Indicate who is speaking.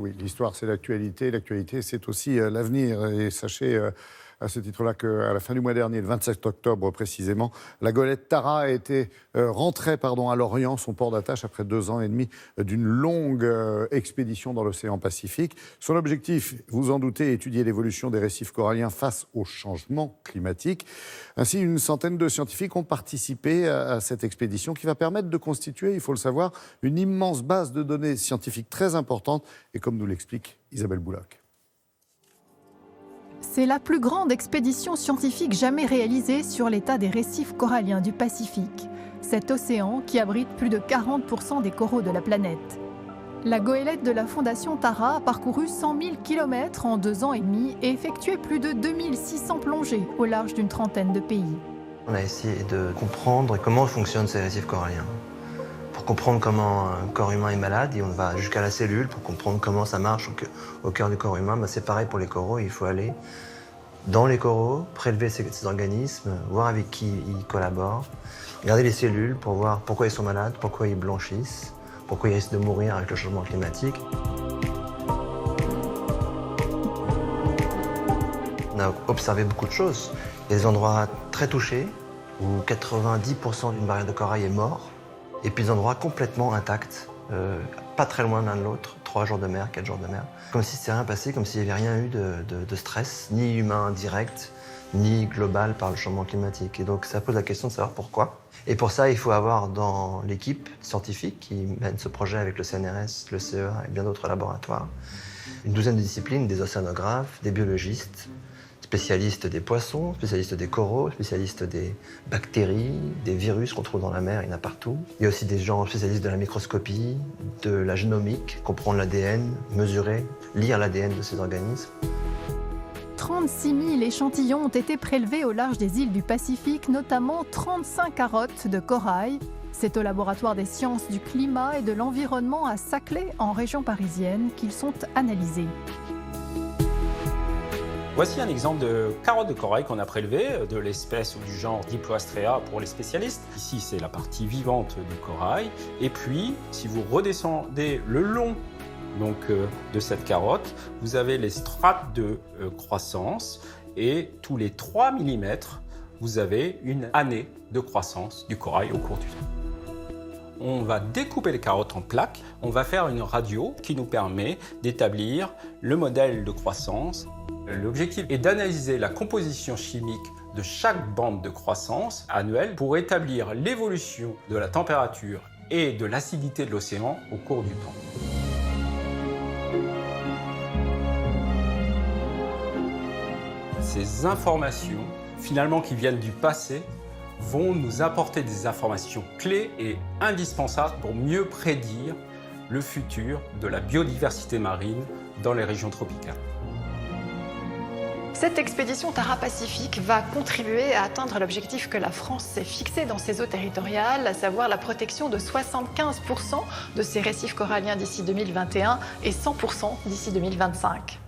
Speaker 1: Oui, l'histoire, c'est l'actualité. L'actualité, c'est aussi l'avenir. Et sachez à ce titre-là qu'à la fin du mois dernier, le 27 octobre précisément, la goélette Tara a été rentrée à Lorient, son port d'attache, après 2 ans et demi d'une longue expédition dans l'océan Pacifique. Son objectif, vous en doutez, étudier l'évolution des récifs coralliens face au changement climatique. Ainsi, une centaine de scientifiques ont participé à cette expédition qui va permettre de constituer, il faut le savoir, une immense base de données scientifiques très importante. Et comme nous l'explique Isabelle Bouloc.
Speaker 2: C'est la plus grande expédition scientifique jamais réalisée sur l'état des récifs coralliens du Pacifique, cet océan qui abrite plus de 40% des coraux de la planète. La goélette de la Fondation Tara a parcouru 100 000 km en 2 ans et demi et effectué plus de 2600 plongées au large d'une trentaine de pays.
Speaker 3: On a essayé de comprendre comment fonctionnent ces récifs coralliens. Pour comprendre comment un corps humain est malade, et on va jusqu'à la cellule pour comprendre comment ça marche au cœur du corps humain. C'est pareil pour les coraux, il faut aller dans les coraux, prélever ces organismes, voir avec qui ils collaborent, regarder les cellules pour voir pourquoi ils sont malades, pourquoi ils blanchissent, pourquoi ils risquent de mourir avec le changement climatique. On a observé beaucoup de choses. Il y a des endroits très touchés où 90% d'une barrière de corail est mort. Et puis des endroits complètement intacts, pas très loin l'un de l'autre, 3 jours de mer, 4 jours de mer. Comme si c'était rien passé, comme s'il n'y avait rien eu de stress, ni humain direct, ni global par le changement climatique. Et donc ça pose la question de savoir pourquoi. Et pour ça, il faut avoir dans l'équipe scientifique qui mène ce projet avec le CNRS, le CEA et bien d'autres laboratoires, une douzaine de disciplines, des océanographes, des biologistes, spécialistes des poissons, spécialistes des coraux, spécialistes des bactéries, des virus qu'on trouve dans la mer, il y en a partout. Il y a aussi des gens spécialistes de la microscopie, de la génomique, comprendre l'ADN, mesurer, lire l'ADN de ces organismes.
Speaker 2: 36 000 échantillons ont été prélevés au large des îles du Pacifique, notamment 35 carottes de corail. C'est au laboratoire des sciences du climat et de l'environnement à Saclay, en région parisienne, qu'ils sont analysés.
Speaker 4: Voici un exemple de carotte de corail qu'on a prélevé de l'espèce ou du genre Diploastrea pour les spécialistes. Ici, c'est la partie vivante du corail. Et puis, si vous redescendez le long de cette carotte, vous avez les strates de croissance. Et tous les 3 mm, vous avez une année de croissance du corail au cours du temps. On va découper les carottes en plaques. On va faire une radio qui nous permet d'établir le modèle de croissance. L'objectif est d'analyser la composition chimique de chaque bande de croissance annuelle pour établir l'évolution de la température et de l'acidité de l'océan au cours du temps. Ces informations, finalement qui viennent du passé, vont nous apporter des informations clés et indispensables pour mieux prédire le futur de la biodiversité marine dans les régions tropicales.
Speaker 5: Cette expédition Tara-Pacifique va contribuer à atteindre l'objectif que la France s'est fixé dans ses eaux territoriales, à savoir la protection de 75% de ses récifs coralliens d'ici 2021 et 100% d'ici 2025.